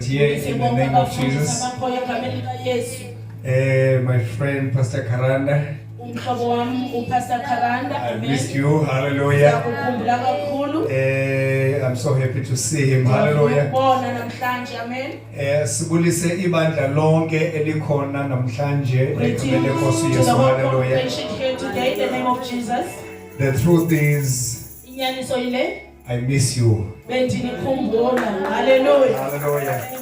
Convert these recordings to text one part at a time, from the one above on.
here in the name of Jesus. My friend Pastor Karanda, I missed you. Hallelujah. I'm so happy to see him. Hallelujah. Sibulise ibandla lonke elikhona namhlanje ekhulele Nkosi Yesu. Hallelujah. The truth is, I miss you. Hallelujah.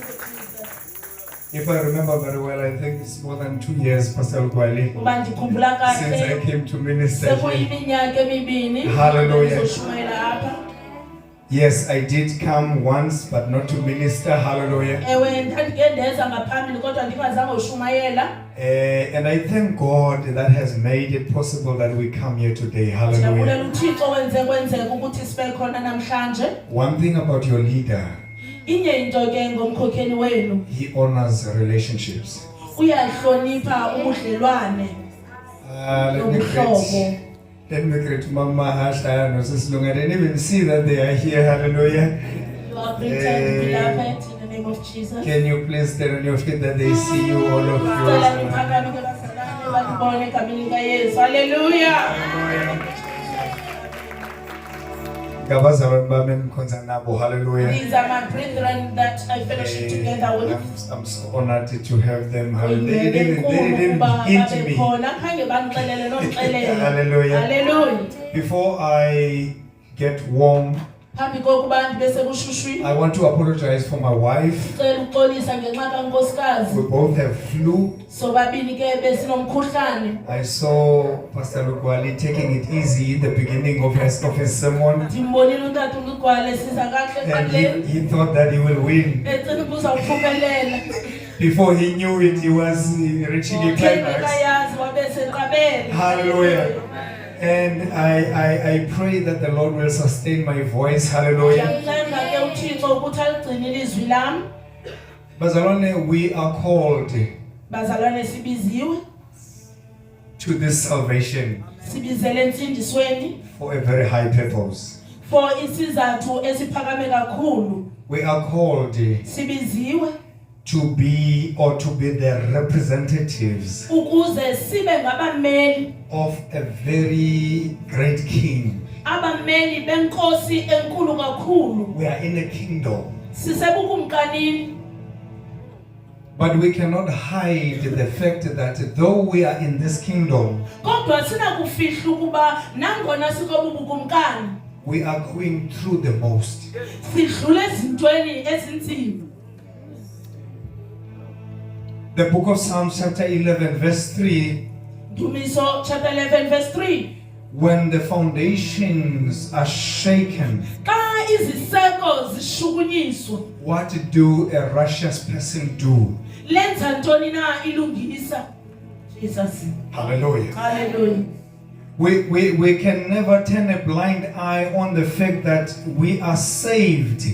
If I remember very well, I think it's more than 2 years, Pastor Lugwali, since I came to minister here. Hallelujah. Yes, I did come once, but not to minister. Hallelujah. And I thank God that has made it possible that we come here today. Hallelujah. One thing about your leader, he honors relationships. Let me greet Mama Hasha and Mrs. Lung. I didn't even see that they are here. Hallelujah. You are greeted, beloved, in the name of Jesus. Can you please stand on your feet that they see you, all of you? Hallelujah. Hallelujah. These are my brethren that I fellowship together with. I'm so honored to have them. They didn't hint me. Hallelujah. Hallelujah. Before I get warm, I want to apologize for my wife. We both have flu. I saw Pastor Lugwali taking it easy in the beginning of his sermon. And he thought that he will win. Before he knew it, he was reaching a climax. Hallelujah. And I pray that the Lord will sustain my voice. Hallelujah. Bazalwane, we are called to this salvation for a very high purpose. We are called to be the representatives of a very great king. We are in a kingdom. But we cannot hide the fact that though we are in this kingdom, we are going through the most. The book of Psalms chapter 11 verse 3. Chapter 11 verse 3. When the foundations are shaken, what do a righteous person do? Hallelujah. Hallelujah. We can never turn a blind eye on the fact that we are saved.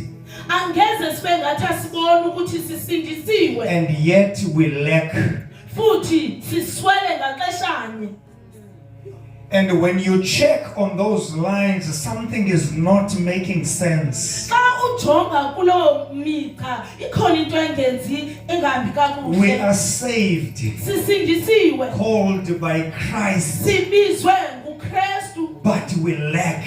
And yet we lack. And when you check on those lines, something is not making sense. We are saved, called by Christ, but we lack.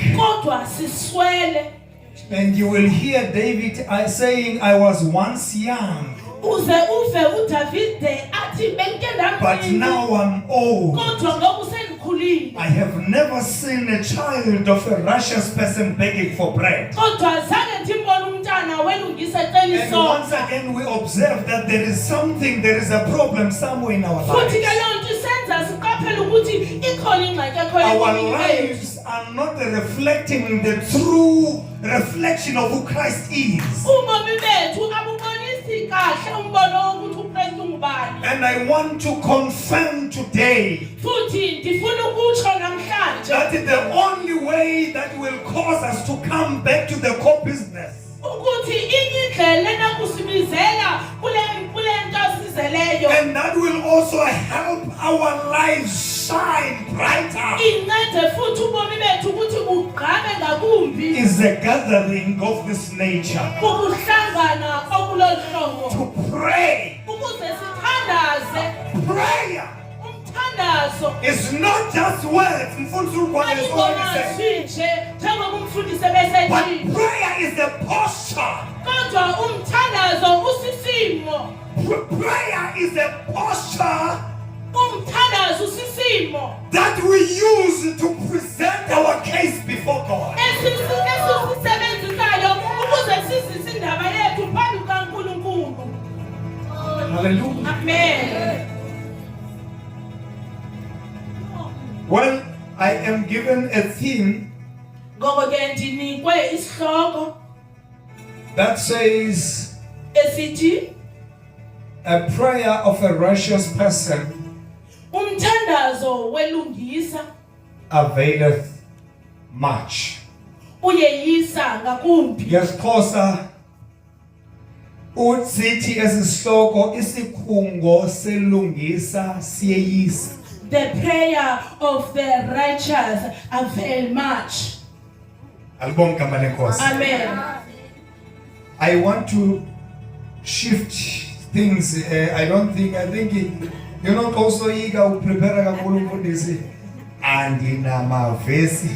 And you will hear David saying, I was once young, but now I'm old. I have never seen a child of a righteous person begging for bread. And once again we observe that there is a problem somewhere in our lives. Our lives are not reflecting the true reflection of who Christ is. And I want to confirm today that the only way that will cause us to come back to the core business and that will also help our lives shine brighter incede futhi ubomi bethu ukuthi bugqame ngakumbi is the gathering of this nature ukuhlangana okuloluhlobo to pray. ukuze sithandaze. Prayer Umthandazo is not just words. Mfundisi ukwani is already said. nje njengoba umfundisi bese But ethi prayer is the posture. kodwa umthandazo usisimo. Prayer is the posture Umthandazo usisimo that we use to present our case before God. esisebenzisayo ukuze sizise indaba yethu phambi kaNkulunkulu. Hallelujah. Amen. Well, I am given a theme Ngoko ke ndinikwe isihloko that says esithi a prayer of a righteous person umthandazo welungisa availeth much. uyeyisa ngakumbi. Yesixhosa utsithi esihloko isikhungo selungisa siyeyisa. The prayer of the righteous avail much. Alibonga igama lenkosi. Amen. I want to shift things. I think you know also yiga uprepare kakhulu umfundisi andinamavesi.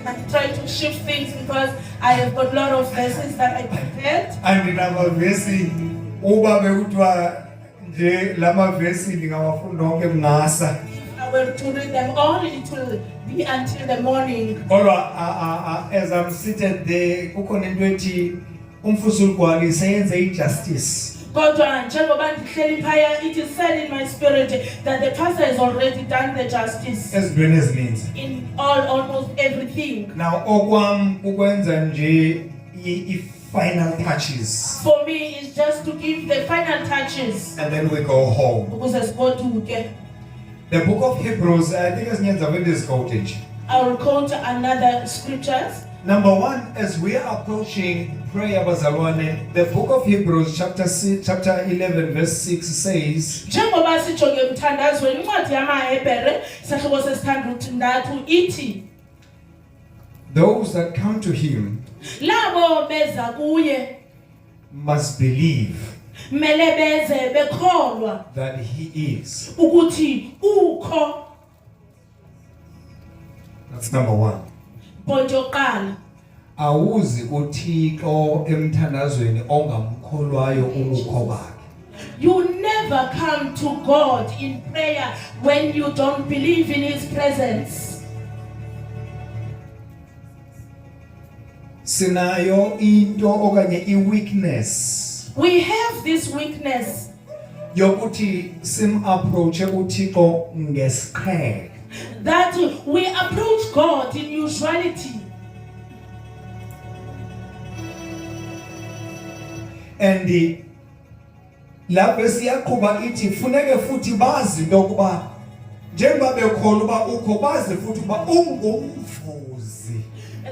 I'm trying to shift things because I have got a lot of verses that I prepared. Andinamavesi uba bekuthiwa nje lamavesi ngingawafunda onke ngasa. I will to read them all. It will be until the morning. Kodwa as I'm seated there kukhona into ethi umfusi uGwali seyenze ijustice. Kodwa njengoba ndihleli phaya, it is said in my spirit that the pastor has already done the justice Ezintweni ezininzi. in almost everything. Now okwam ukwenza nje i-final touches For me, it's just to give the final touches. and then we go home. Ukuze sigoduke. The book of Hebrews, I think ezinyenza vendis quotage. I will quote another scriptures. Number 1, as we are approaching prayer bazalwane, the book of Hebrews chapter 11 verse 6 says, Njengoba sijonge emthandazweni incwadi yamaHebhere sahluko sesithandathu ithi those that come to him labo beza kuye must believe mele beze bekholwa that he is. ukuthi ukho. That's number 1. Point yokuqala, Awuzi uThixo emthandazweni ongamkholwayo ubukho bakhe. you never come to God in prayer when you don't believe in his presence. Sinayo into okanye i-weakness We have this weakness yokuthi sim-approache uThixo ngesiqhelo. that we approach God in usuality. And lapho siyaqhuba ithi funeke futhi bazi into yokuba njengoba bekholwa uba ukho bazi futhi uba ungumvuzi.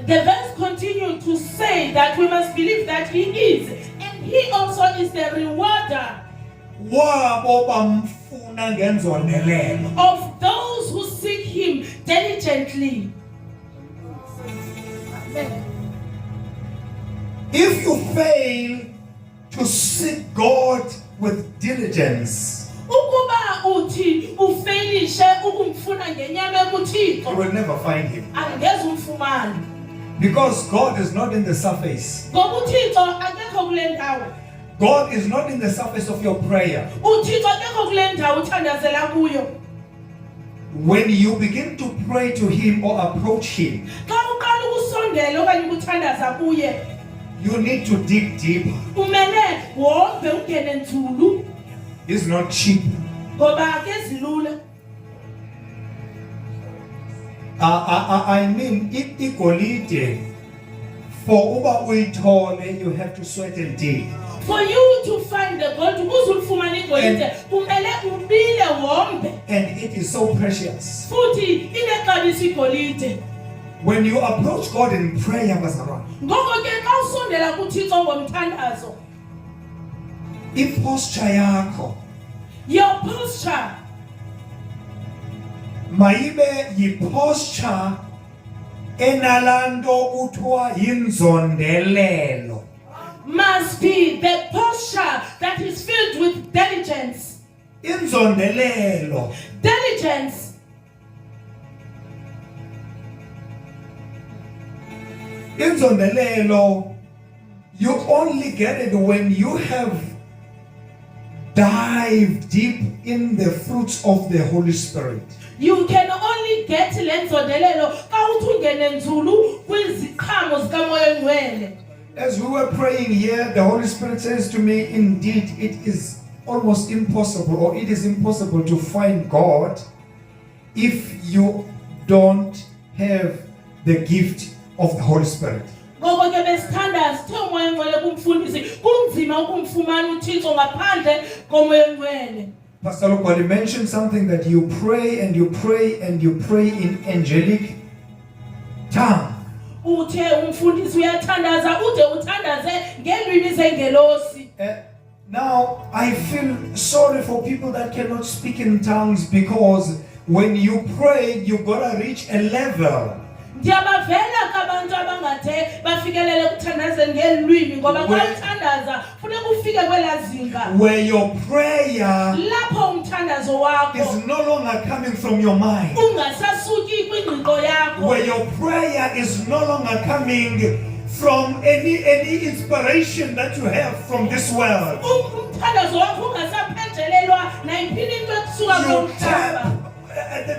The verse continues to say that we must believe that he is, and he also is the rewarder Wabo bamfuna ngenzondelelo. of those who seek him diligently. If you fail to seek God with diligence, Ukuba uthi ufailishe ukumfuna ngenyama you yokuthixo, will never find him. angeze umfumane. Because God is not in the surface. Ngoba uthixo akekho kule ndawo. God is not in the surface of your prayer. Uthixo akekho kule ndawo uthandazela kuyo. When you begin to pray to him or approach him, Xa uqala ukusondela okanye ukuthandaza kuye, you need to dig deeper. umele wombe ungene nzulu It's not cheap. ngoba akezilula. I mean, igolide for uba uyithole, you have to sweat and dig. For you to find the gold, ukuze ulifumane igolide, kumele ubile wombe. And it is so precious. Futhi inexabiso igolide. When you approach God in prayer, bazalwane, Ngoko ke xa usondela kuThixo ngomthandazo, i-posture yakho your posture mayibe yi-posture enalando kuthiwa yinzondelelo. Must be the posture that is filled with diligence. Inzondelelo. Diligence. Inzondelelo, you only get it when you have dived deep in the fruits of the Holy Spirit. You can only get lenzondelelo ka uthi ungene nzulu kwiziqhamo zikamoya ngcwele. As we were praying here, the Holy Spirit says to me, indeed, it is almost impossible, or it is impossible to find God if you don't have the gift of the Holy Spirit. Ngoko ke besithandaza sithe umoya ngcwele kumfundisi kunzima ukumfumana uThixo ngaphandle komoya ngcwele. Pastor Lukwali mentioned something that you pray and you pray and you pray in angelic tongue. Uthe umfundisi uyathandaza ude uthandaze ngelwimi zengelosi. Now, I feel sorry for people that cannot speak in tongues, because when you pray, you gotta reach a level Ndiyabavela kabantu abangathe bafikelele ukuthandazeni ngelwimi ngoba kwathandaza funeka ufike kwelazinga where your prayer lapho umthandazo wakho is no longer coming from your mind, ungasasuki kwingqiqo yakho, where your prayer is no longer coming from any inspiration that you have from this world. umthandazo wakho ungasaphenjelelwa nayiphini into esuka You komhlaba. tap.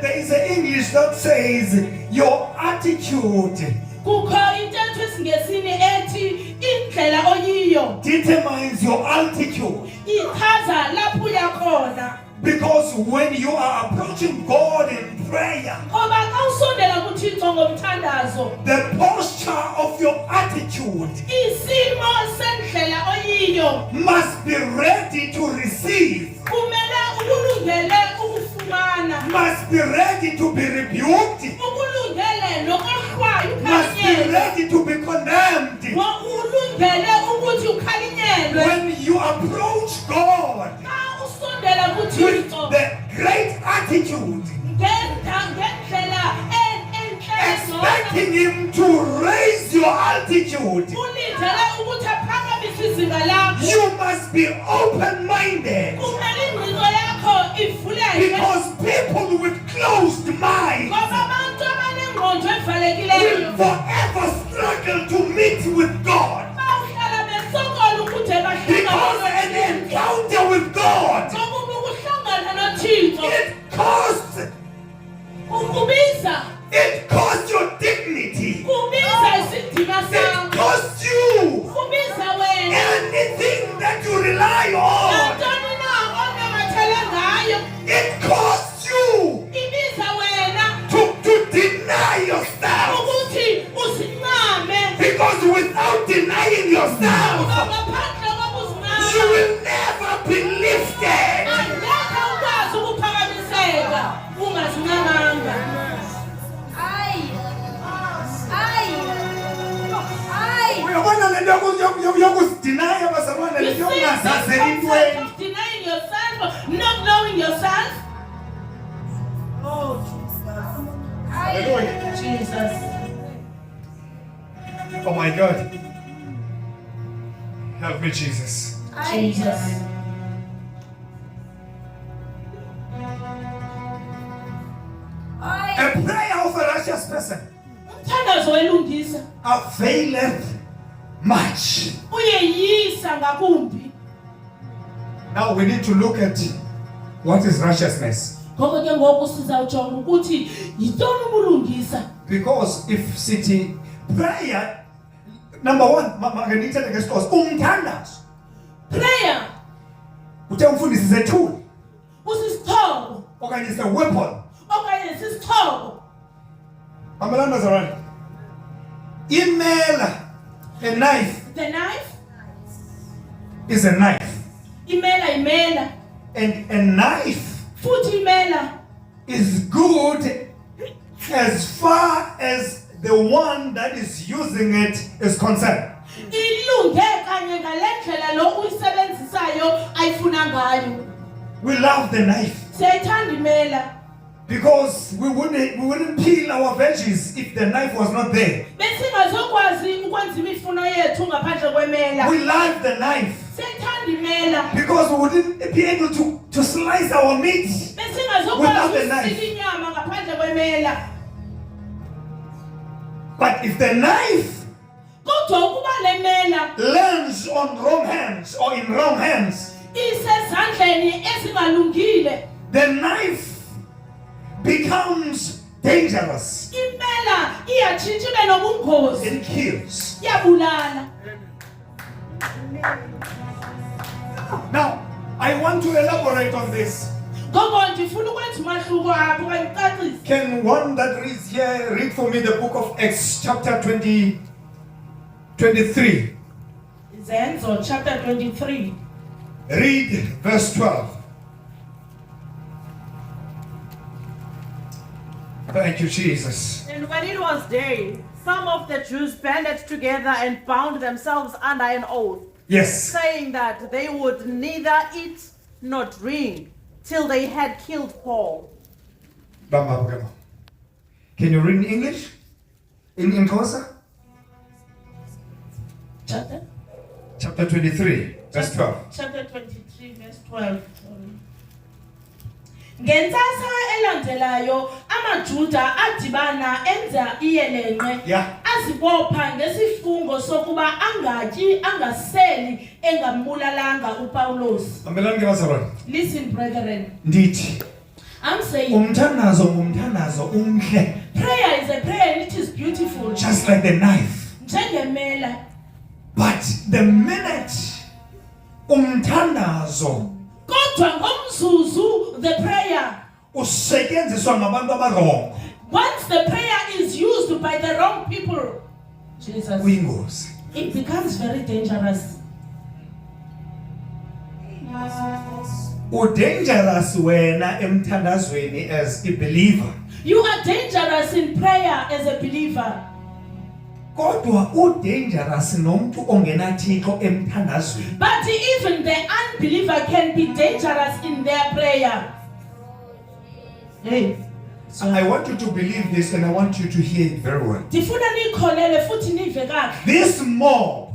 There is an English that says your attitude Kukho intetho esingesini ethi indlela oyiyo determines your altitude. ichaza lapho uya khona. Because when you are approaching God in prayer, Ngoba xa usondela kuThixo ngomthandazo, the posture of your attitude isimo sendlela oyiyo must be ready to receive, kumele ukulungele ukufumana, must be ready to be rebuked, ukulungele nokohlwayo must be ukhalinyelwe, ready to be condemned. ulungele ukuthi ukhalinyelwe. When you approach God Xa usondela with kuThixo the great attitude, ngendlela expecting Him to raise your altitude, ulindele ukuthi aphakamise izinga lakho, you must be open-minded. kumele ingqiqo yakho ivuleke, Because people with closed minds ngoba abantu abanengqondo will evalekileyo forever struggle to meet with God. bawuhlala besokola ukude Because an encounter with God, ngoba ukuhlangana noThixo it costs ukubiza, your dignity. kubiza isidima It sakho, costs you kubiza wena anything that you rely on. nantoni na onamathele ngayo, It costs you ibiza wena to deny yourself. ukuthi usincame, Because without denying yourself, ngoba ngaphandle you kokuzincama will never be lifted. angeke ukwazi ukuphakamiseka ungazincamanga. Uyabona le nto yokusidinaya bazalwane, le You nto see that yokungazazeli concept intweni. of denying yourself, not knowing yourself. Oh, Jesus. Oh my God. Help me, Jesus. Jesus. A prayer of a righteous person Umthandazo welungisa availeth much. uyeyisa ngakumbi. Now we need to look at what is righteousness. Ngoko ke ngoku sizawujonga ukuthi yintoni ubulungisa. Because if city prayer, number one, makanithethe ngesixhosa, umthandazo. Prayer Uthe umfundisi is a tool, usisithoko okanye is a weapon. okanye sisithoko. Mamelani bazalwane. Imela, a knife The knife is a knife. imela And a knife futhi imela is good as far as the one that is using it is concerned. ilunge kanye ngalendlela lo uyisebenzisayo ayifuna ngayo. We love the knife. Siyayithanda imela. Because we wouldn't peel our veggies if the knife was not there. Besingazokwazi ukwenza imifuno yethu ngaphandle kwemela. We love the knife. Sethanda imela. Because we wouldn't be able to slice our meat without the knife. Besingazokwazi inyama ngaphandle kwemela. But if the knife Kodwa ukuba lemela lands on wrong hands or in wrong hands, isezandleni ezingalungile, the knife becomes dangerous. imela iyatshintsha ibe nobungozi. It kills. Iyabulala. Now, I want to elaborate on this. Ngoko ndifuna ukwenza umahluko apho okanye ucacise. Can one that reads here read for me the book of Acts chapter 23? Zenzo chapter 23. Read verse 12. Thank you, Jesus. And when it was day, some of the Jews banded together and bound themselves under an oath, Yes. saying that they would neither eat nor drink till they had killed Paul. Can you read in English? In Xhosa? Chapter 23, verse 12. Chapter 23 verse 12. Ngentsasa elandelayo amaJuda adibana enza iyelenqe Yeah. azibopha ngesifungo sokuba angatyi angaseli engambulalanga uPaulos. Mamelani ke bazalwane. Listen brethren, Ndithi I'm saying umthandazo ngumthandazo umhle, prayer is a prayer and it is beautiful. just like the knife. Njengemela. But the minute umthandazo Kodwa ngomzuzu the prayer, usetyenziswa ngabantu abarongo, once the prayer is used by the wrong people, Jesus, uyingozi. it becomes very dangerous. Udangerous wena emthandazweni as a believer. You are dangerous in prayer as a believer. Kodwa udangerous nomuntu ongenathixo emthandazweni. But even the unbeliever can be dangerous in their prayer. Hey. I want you to believe this and I want you to hear it very well. Ndifuna nikholele futhi nive kahle This mob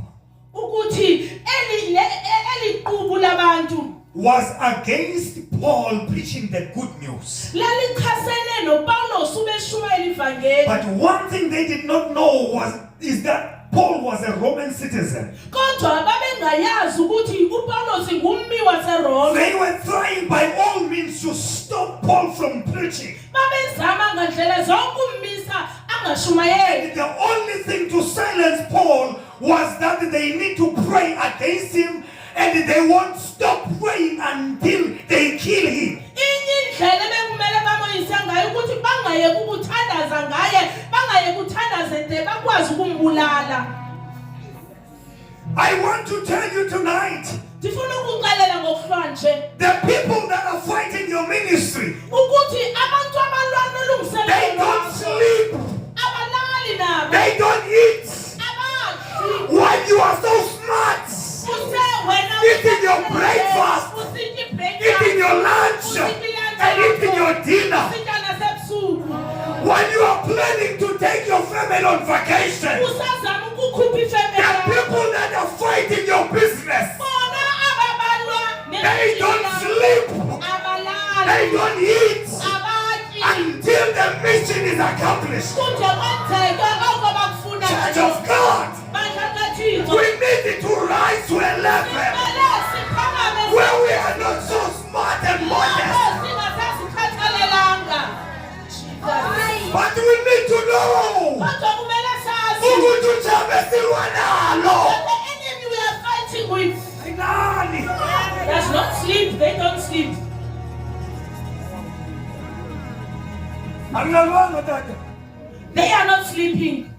ukuthi eli qubu labantu was against Paul preaching the good news. lalichasene noPaulos ubeshumayela ivangeli. But one thing they did not know is that Paul was a Roman citizen. Kodwa babengayazi ukuthi uPaulos ngummi waseRoma. They were trying by all means to stop Paul from preaching. Babezama ngandlela zonke ummisa angashumayeli. And the only thing to silence Paul was that they need to pray against him, and they won't stop praying until they kill him. Inye indlela bekumele bamoyise ngayo ukuthi bangayeki ukuthandaza ngaye, bangayeki ukuthandaza de bakwazi ukumbulala. I want to tell you tonight, Ndifuna ukuxelela ngokuhlanje the people that are fighting your ministry, ukuthi abantu abalwana they nolungiselelo don't sleep, abalali nabo they don't eat. abadli. Why you are so smart? Eating your breakfast, eating your lunch, and eating your dinner. When you are planning to take your family on vacation, the people that are fighting your business, they don't sleep, they don't eat until the mission is accomplished. Church of God, we need to rise to a level where we are not so smart and modest, but we need to know ukuthi ujabe silwa nalo. Ayilali. does not sleep, they don't sleep. Akulalwanga tata. They are not sleeping.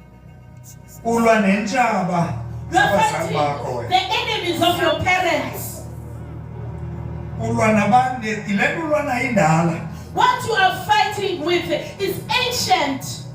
Ulwa nentshaba You are abazali bakho fighting the wena. enemies of your parents. Ulwa nabanye, ile nto ulwa nayo indala. What you are fighting with is ancient.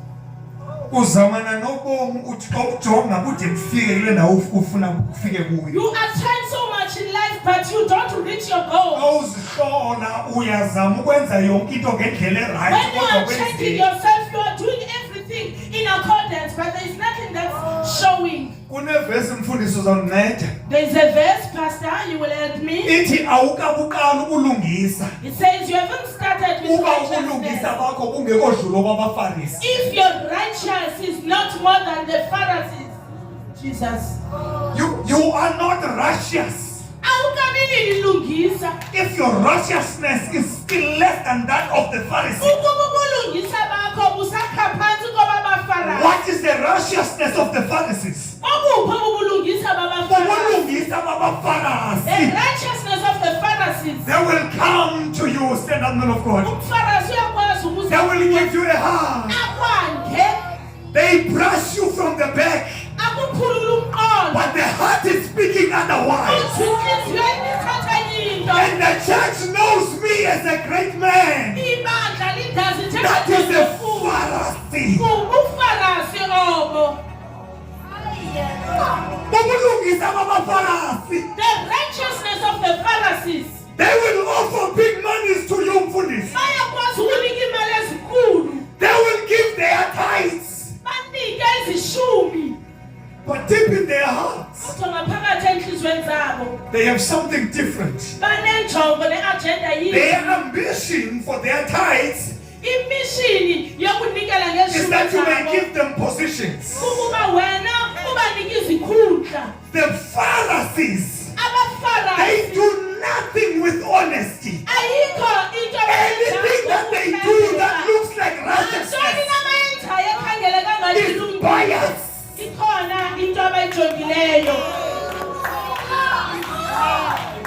Uzamana nobomi ujonga kude kufike kule ndawo ufuna kufike kuyo. You are trying so much in life but you don't reach your goal. Awuzihlola uyazama ukwenza yonke into ngendlela When right you kodwa are checking kwenzi yourself, you are doing everything in accordance, but there is nothing that's showing. kunevesi mfundisi uzonginceda There is a verse, Pastor, you will help me. ithi awukabuqala ukulungisa It says you haven't started with uba ukulungisa righteousness. bakho bungekodlula kwabafarisi If your righteous is not more than the Pharisees, Jesus. you are not righteous Awukamili lilungisa. if your righteousness is still less than that of the Pharisees. Ukuba ubulungisa bakho busakha phansi kwabaFarisi. What is the righteousness of the Pharisees? Obuphi ubulungisa babaFarisi? Ubulungisa The babaFarisi. righteousness of the Pharisees. They will come to you, stand up, man of God. UmFarisi uyakwazi ukuze They will give you a hug. akwange, They brush you from the back, akuphulule umqondo. but the heart is speaking otherwise. Uthi inhliziyo ithatha into. And the church knows me as a great man. Ibandla lidazi That is a njengokukhulu. Pharisee. UbuFarisi obo. Ubulungisa babaFarisi. The righteousness of the Pharisees. They will offer big monies to you, mfundisi. Bayakwazi ukunika imali ezinkulu. They will give their tithes, Banike izishumi. but deep in their hearts, Kodwa ngaphakathi enhliziyweni zabo they have something different. banenjongo ne-agenda yini. Their ambition for their tithes Imishini yokunikela is ngeshumi that you may zabo. give them positions. Ukuba wena ubanike izikhundla. The Pharisees, they AbaFarisi do nothing with honesty. ayikho into Anything that they do that looks like Antoni righteousness n'abayenzayo ekhangeleka ngathi is ilungile. bias. Ikhona into abayijongileyo.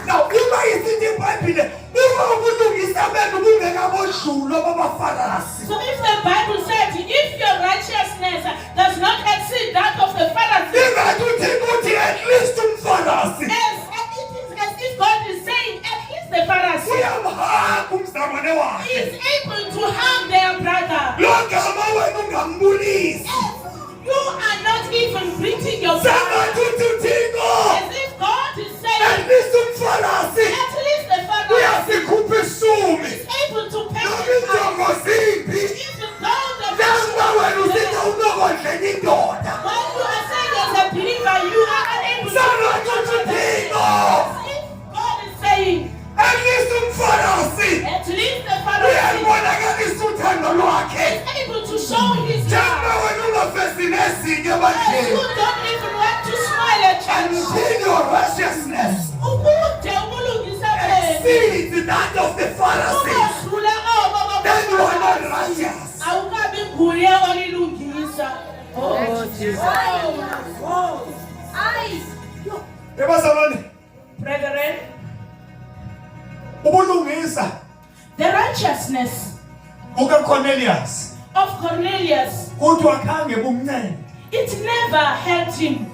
Now, uma isithi iBhayibhile, uma ubulungisa benu bungekabodlulwa babaFarisi. So if the Bible says if your righteousness does not exceed that of the Pharisees, Ingathi uThixo uthi at least umFarisi it is as if God is saying at least the Pharisees uyamhaka umzalwane wakhe. is able to harm their brother. Lo gama wena ungambulisi. You are not even greeting your Sengathi brother. uthi uThixo As if God is at saying least umFarisi at least the Pharisees uyasikhupha isumi. is able to pay Noma the injongo tithe. zimbi. Even though the Njengoba wena usithi when unokondlela indoda. you are saying as a believer, you are unable to Sengathi uthi uThixo as if God is saying at least umFarisi at least the Pharisees uyabonakalisa uthando lwakhe. is able to show his Njengoba love. wena ungavezi nezinye And bandleni. you don't even want to smile at church. Until your righteousness Ukude ubulungisa benu exceeds that of the Pharisees, ungadlula obo then you are not babaFarisi. righteous. Awukabi nguye olilungisa. Ebazalwane, Brethren, ubulungisa the righteousness bukaCornelius of Cornelius, kuthiwa khange bumncede. it never helped him.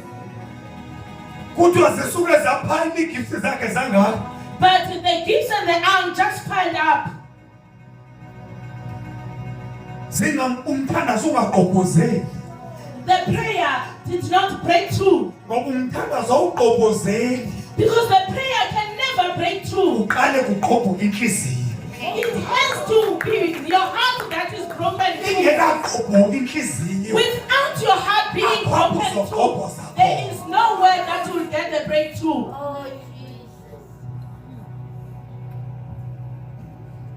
Kuthiwa zisuke zaphala iigifts zakhe zangapha. But the gifts and the alms just piled up. Umthandazo ungagqobhozeli. The prayer did not break through. Ngoba umthandazo awugqobhozeli. Because the prayer can never break through. Uqale kuqhobhuka inhliziyo. It has to be your heart that is broken through. Ingekaqhobhuka inhliziyo. Without your heart being broken through, there is no way that you will get the breakthrough.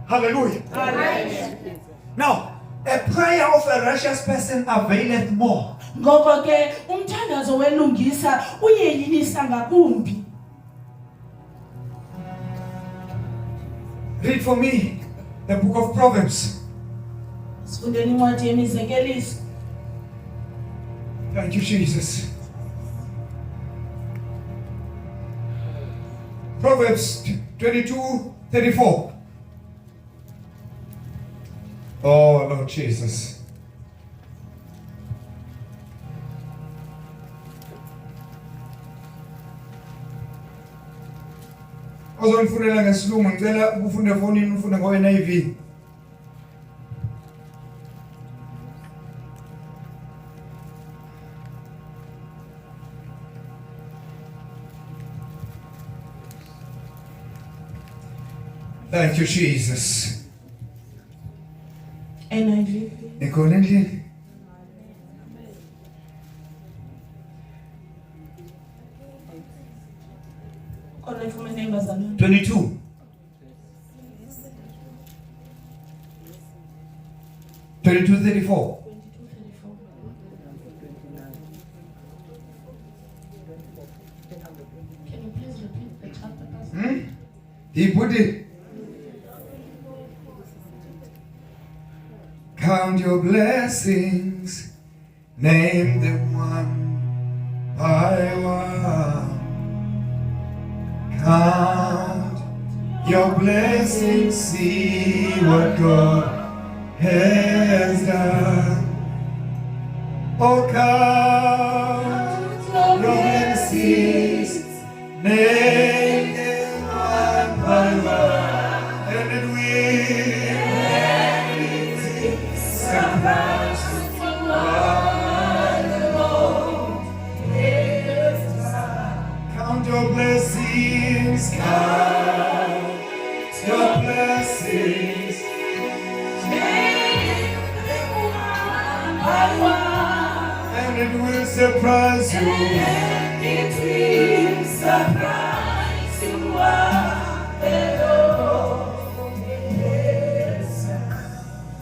Hallelujah. Amen. Now, a prayer of a righteous person availeth more. Ngoko ke umthandazo welungisa uyeyinisa ngakumbi. Read for me the book of Proverbs. Sifundeni incwadi yemizekeliso. Thank you, Jesus. Proverbs 22:34. Oh, Lord Jesus. Ozonifundela ngesilungu ngicela ukufunde efonini ufunde ngo-NIV. Thank you, Jesus. NIV. Nikhona endlini? Khona ifumene ingazalwana. 22. Can 22:34. you please repeat the chapter, Pastor? He put it. Count your blessings, name them one by one. Count your blessings, see what God has done. Oh, count your blessings, name them one by one, and it will surprise count your blessings, count your blessings. And it will surprise you.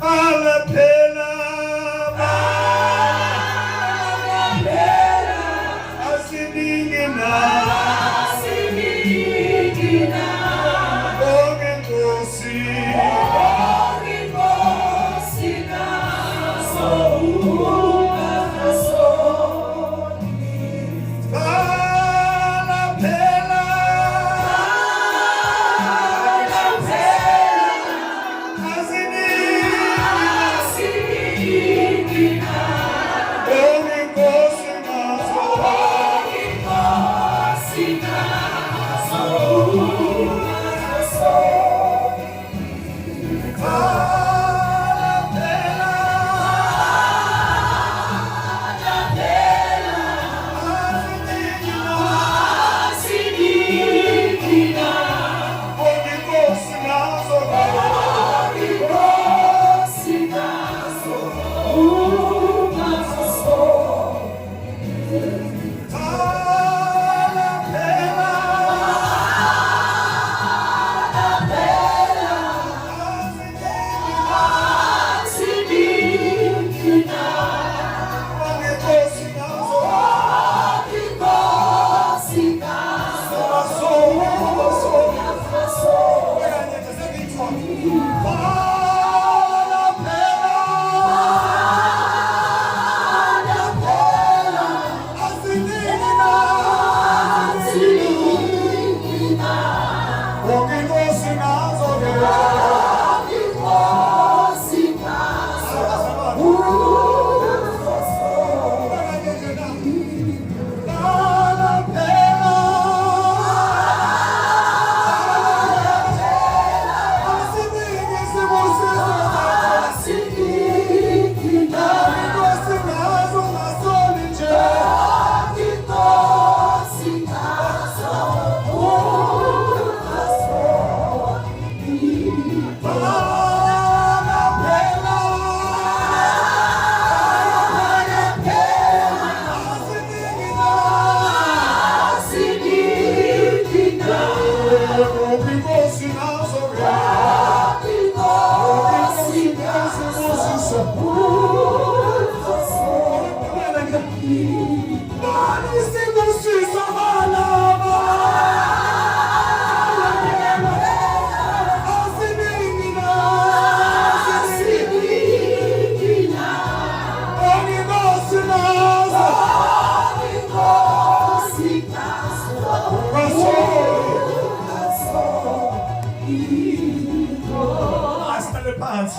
Alapela, asiningina, ongenkosi.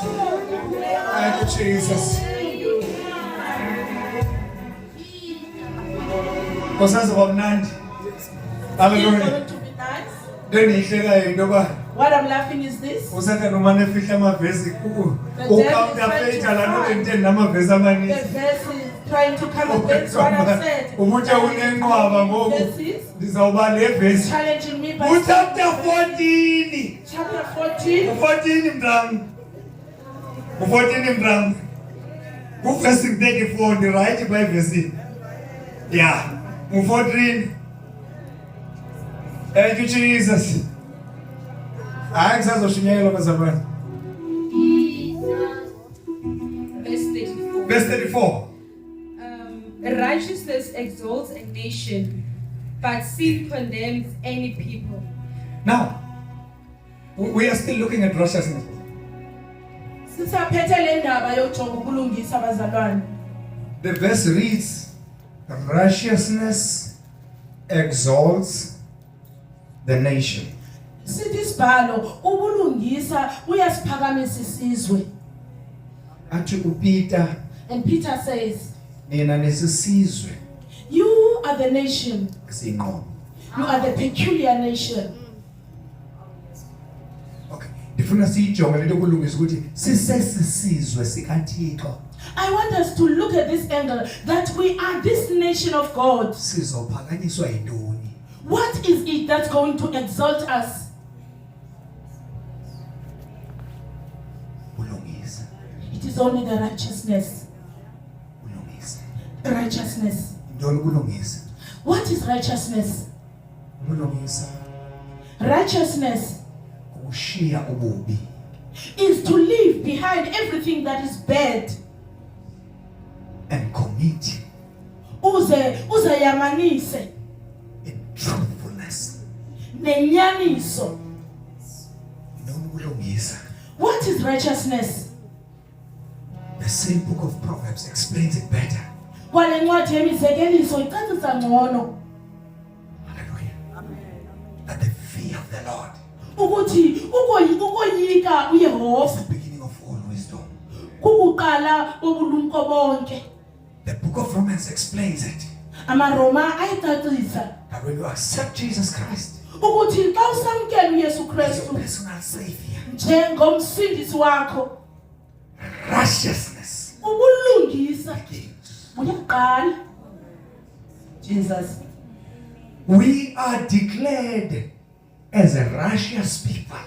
Thank you, Jesus. Kosazi kwamnandi. It's Hallelujah. going to be nice. Ndengihlekayo into ba What I'm laughing is this. usatha noma nefihla amavesi ukhawunta page la nolenteni namavesi The amaningi. verse is trying to come against what I've said. Umuntu unenqwaba ngoku Verses ndizawuba le verse. challenging me by Chapter 14. chapter 14. 14. 14 mntram. 14 mntram. Verse 34 the right by verse. Yeah. 14. Thank you Jesus. Hayi kusazoshunyayelwa bazalwane. Verse 34. Righteousness exalts a nation, but sin condemns any people. Now, we are still looking at righteousness. Sisaphethe le ndaba yokujonga ukulungisa abazalwane. The verse reads, righteousness exalts the nation. Sithi isibhalo ubulungisa uyasiphakamisa isizwe. Athi uPeter, And Peter says, nina nesizwe you are the nation. sinqobo. You are the peculiar nation. Okay. Ndifuna siyijonge lento kulungisa ukuthi sisesizwe sikaThixo. I want us to look at this angle that we are this nation of God. Sizophakanyiswa yintoni? What is it that's going to exalt us? Ulungisa. It is only the righteousness. Ulungisa. Righteousness. Intoni kulungisa? What is righteousness? Ulungisa. Righteousness Ukushiya ububi. is to leave behind everything that is bad. And commit Uze yamanise in truthfulness. nenyaniso. Intoni kulungisa? What is righteousness? The same book of Proverbs explains it better. Kwale ncwadi yemizekeliso icacisa ngcono Hallelujah. That the fear of the Lord ukuthi ukoyika is uYehova the beginning of all wisdom. kukuqala obulumko bonke. The book of Romans explains it. AmaRoma ayicacisa That when you accept Jesus Christ ukuthi xa usamkela uYesu as your Kristu personal Savior, njengomsindisi wakho, righteousness ubulungisa begins. buyaqala. Jesus. We are declared as a righteous people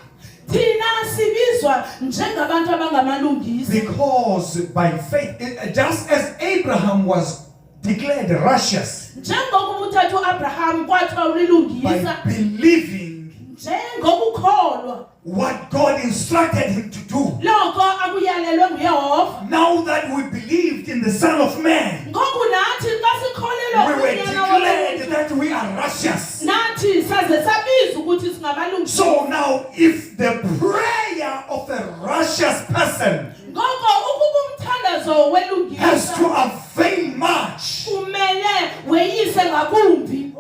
Thina sibizwa njengabantu abangamalungisi because by faith, just as Abraham was declared righteous njengokuba uthatha uAbraham kwathiwa ulilungisa by believing njengokukholwa what God instructed him to do. lokho akuyalelwe nguYehova. Now that we believed in the Son of Man, Ngoku nathi xa sikholelwa we were kunyana declared womuntu, that we are righteous. nathi saze sabizwa ukuthi singabalungisi. So now, if the prayer of a righteous person Ngoko ukuba umthandazo has to welungisa avail much, kumele weyise ngakumbi.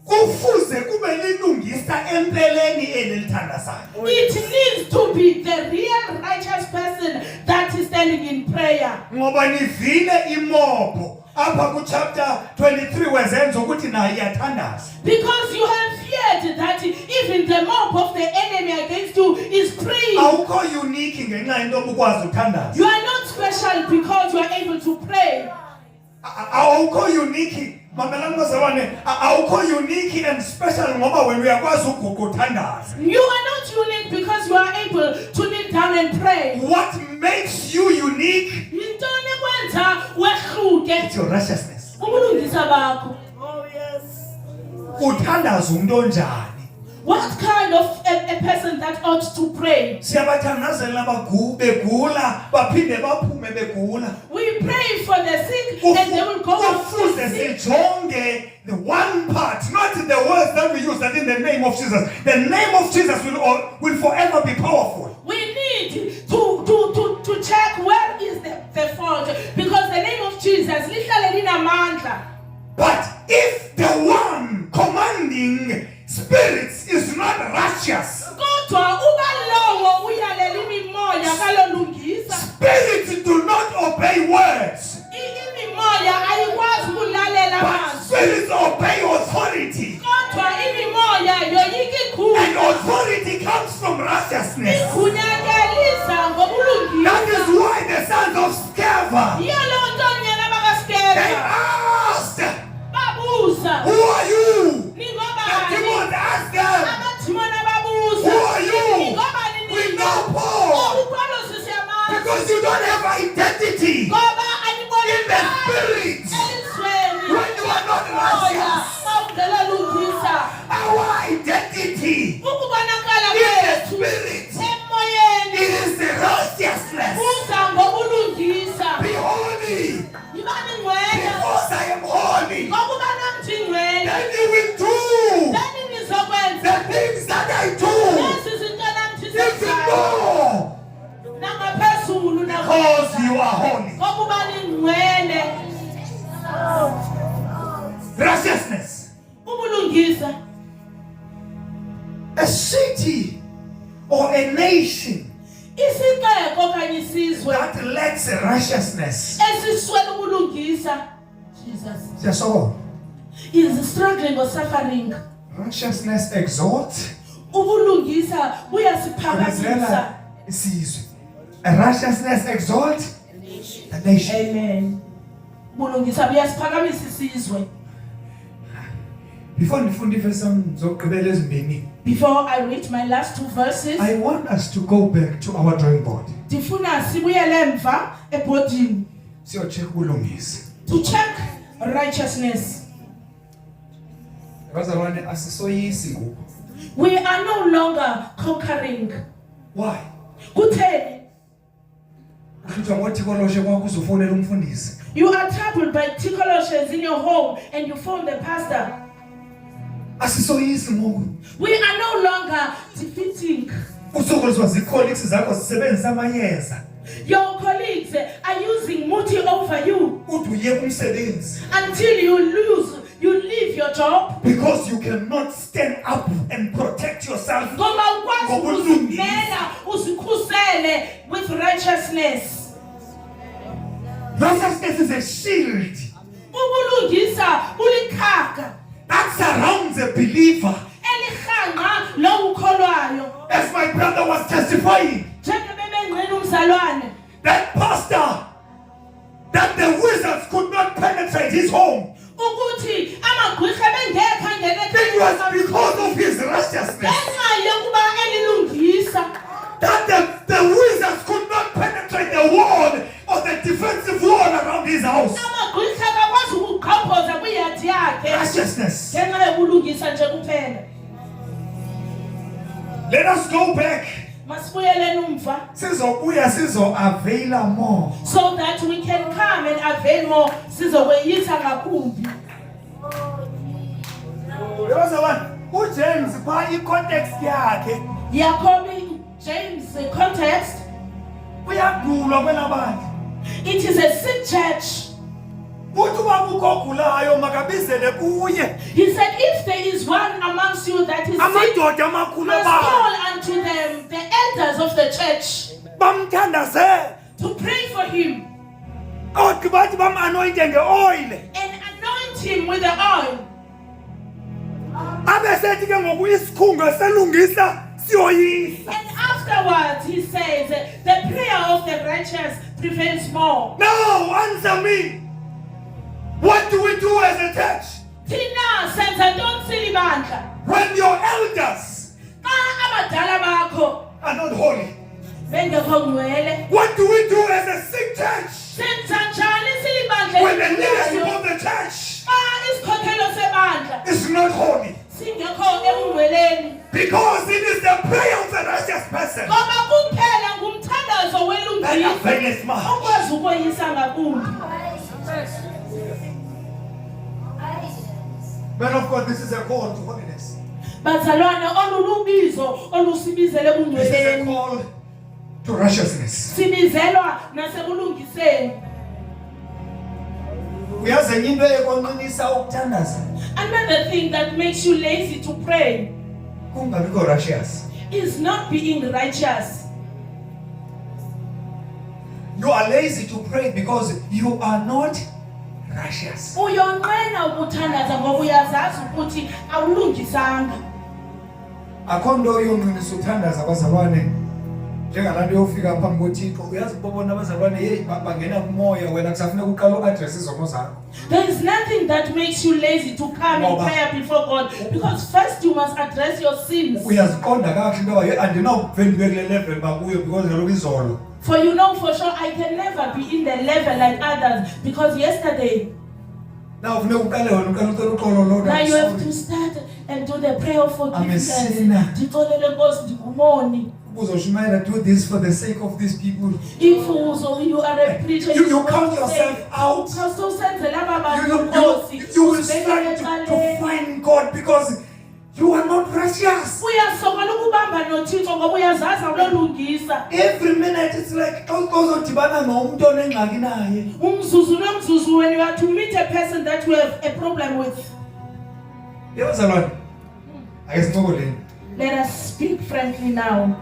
kufuze kube lilungisa empeleni elilithandazayo. It needs to be the real righteous person that is standing in prayer. Ngoba nivile imobho apha ku chapter 23 wezenza ukuthi nayo iyathandaza. Because you have feared that even the mob of the enemy against you is praying. Awukho unique ngenxa yento obukwazi uthandaza. You are not special because you are able to pray. Awukho unique. Mamelani bazalwane, awukho unique and special ngoba wena uyakwazi ukuguqa uthandaza. You are not unique because you are able to kneel down and pray. What makes you unique Yintoni ekwenza wehluke? is your righteousness. Ubulungisa bakho. Uthandaza umuntu onjani? What kind of a person that ought to pray? Siyabathandazela begula baphinde baphume begula. We pray for the sick and they will go out Kufuze sick. sijonge the one part, not the words that we use, that in the name of Jesus. The name of Jesus will forever be powerful. We need to check where is the fault, because the name of Jesus lihlale linamandla. But if the one commanding spirits is not righteous, Kodwa uba lowo uyalela imimoya kalolungisa. spirits do not obey words, Imimoya ayikwazi ukulalela but amazwi. spirits obey authority. Kodwa imimoya yoyika ikhulu. And authority comes from righteousness. or a nation isixeko okanye isizwe that lacks righteousness. esiswele ukulungisa Jesus Siyasoko. is struggling or suffering. Righteousness exalts. Ukulungisa kuyasiphakamisa. Isizwe. And righteousness exalts the nation. Amen. Ubulungisa buyasiphakamisa isizwe. Before ndifunde iverse zokugqibela ezimbini, Before I read my last two verses, I want us to go back to our drawing board. ndifuna sibuyele emva ebhodini Siyocheck ulungisa. to check righteousness. Bazalwane asisoyisi ngoku. We are no longer conquering. Why? Kutheni? Uthi ngothi koloshe kwakho uzofonela umfundisi. You are troubled by ticklishes in your home and you phone the pastor. Asisoyisi ngoku. We are no longer defeating. Usokolizwa zicolleagues zakho zisebenzisa amayeza. Your colleagues are using muti over you Uthi uye kumsebenzi until you leave your job. because you cannot stand up and protect yourself. Ngoba ukwazi ukuzimela uzikhusele with righteousness. Righteousness is a shield Ubulungisa ulikhaka that surrounds a believer. elihanqa lo ukholwayo. As my brother was testifying, Njengebebengqina umzalwane that pastor, that the wizards could not penetrate his home. ukuthi amagwirha bengekho angene It was because of his righteousness ngenxa yokuba elilungisa. that the wizards could not penetrate the wall or the defensive wall around his house. Amagwirha akakwazi ukugqobhoza kwiyadi yakhe Righteousness. ngenxa yokulungisa nje kuphela. Let us go back. Masibuyeleni umva Sizobuya sizo-availa more. so that we can come and avail more sizokweyisa ngakumbi. uJames pha i-context yakhe Yakobi James context, uyagulwa kwelabantu. it is a sick church. Uthi uba kukho ogulayo makabizele kuye. He said, if there is one amongst you that is sick, Amadoda amakhulu must aba call unto them the elders of the church bamthandaze. to pray for him Othi bathi bam-anointe nge-oil. and anoint him with the oil. Abe sethi ke ngoku isikhungo selungisa siyoyisa. And afterwards he says, the prayer of the righteous prevails more. Now answer me. What do we do as a church Thina senza ntoni silibandla when your elders xa abadala bakho are not holy? bengekho ngcwele? What do we do as a sick church Senza njani silibandla when the leadership eligulayo of the church xa isikhokhelo sebandla is not holy? singekho ebungcweleni? Because it is the prayer of the righteous person Ngoba kuphela ngumthandazo that welungisa availeth much. okwazi ukoyisa ngakumbi. Man of God, this is a call to holiness. Bazalwane, olulubizo olusibizele This is a ebungcweleni, call to righteousness. sibizelwa nasekulungiseni. Uyazi enye into ekonqinisa ukuthandaza Another thing that makes you lazy to pray kungabikho righteous. is not being righteous. You are lazy to pray because you are not righteous. Uyonqena ukuthandaza ngoba uyazazi ukuthi awulungisanga. Akho nto yonqinisa ukuthandaza abazalwane njengalanto yofika phambi koThixo. Uyazi bona abazalwane hey bangena kumoya wena kusafuneka uqala uaddress izono zakho. There is nothing that makes you lazy to come in Ngoba- prayer before God, because first you must address your sins. Uyaziqonda kakuhle into ayo andinawuphendule kule level bakuyo because kaloku izolo. For you know for sure I can never be in the level like others, because yesterday Now funeka uqale wena uqala ucela uxolo Lord. now I'm you have sorry. to start and do the prayer of forgiveness. I'm a sinner. Ndixolele Nkosi ndingumoni. Uzoshumayela do this for the sake of these people. If you are a preacher, You count yourself out. You will start to find God because you are not righteous. uyasokola ukubamba noThixo ngoba uyazazi awulolungisa. Every minute it's like uzodibana nomuntu onengxaki naye. Umzuzu nomzuzu when you are to meet a person that you have a problem with. Yabazalwane. Ayisixokoleni. Let us speak frankly now.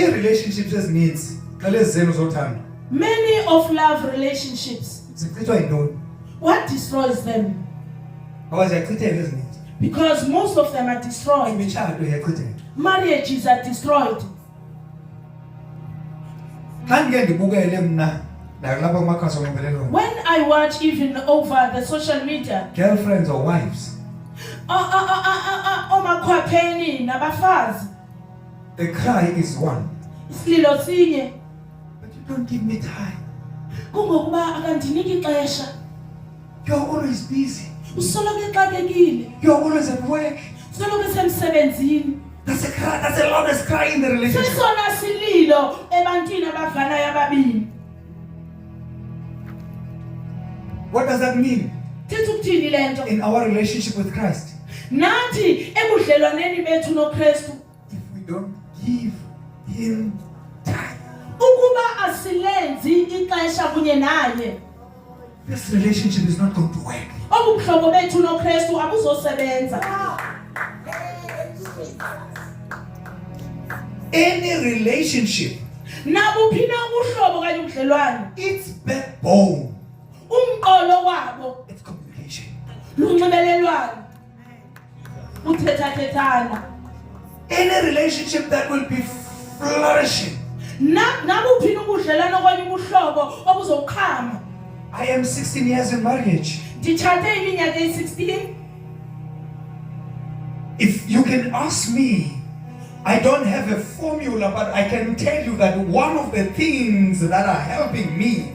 I-relationships ezininzi xa lezi zenu zothanda Many of love relationships, zichithwa yintoni? what destroys them? Ngoba ziyachitheka ezininzi. Because most of them are destroyed. Imitshato iyachitheka. Marriages are destroyed. Xa ndike ndibukele mna nakulapha kumakhasi onxibelelwano, When I watch even over the social media, girlfriends or wives, omakhwapheni nabafazi, the cry is one. isililo sinye, But you don't give me time. kungokuba akandiniki ixesha, You're always busy. usoloko exakekile, You're always at work. usoloko esemsebenzini. That's a cry. That's the loudest cry in the relationship. Sesona sililo ebantwini abavanayo ababini. What does that mean Thetha ukuthini lento? in our relationship with Christ? Nathi ebudlelwaneni bethu noKristu, If we don't give Him time, ukuba asilenzi ixesha kunye naye, this relationship is not going to work. obubuhlobo bethu noKristu abuzosebenza. Any relationship, Nabuphi na ubuhlobo kanye ubudlelwane, its backbone, umqolo wabo it's communication. lunxibelelwano, uthethathethana. Any relationship that will be flourishing. Nabuphi na ubudlelwane okanye ubuhlobo obuzoqhama. I am 16 years in marriage. Nditshate iminyaka eyi-16. If you can ask me, I don't have a formula, but I can tell you that one of the things that are helping me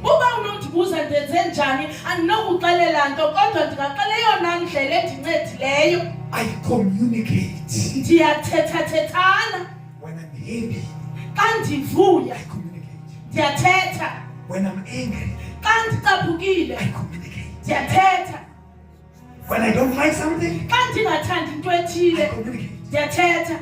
Uba unomdibuza ndenze njani, andinokuxelela nto, kodwa ndingaxela eyona ndlela endincedileyo. I communicate. Ndiyathethathethana. When I'm happy, Xa ndivuya, I communicate. ndiyathetha. When I'm angry, Xa ndicaphukile, I communicate. ndiyathetha. When I don't like something, Xa ndingathandi into I ethile, communicate. ndiyathetha.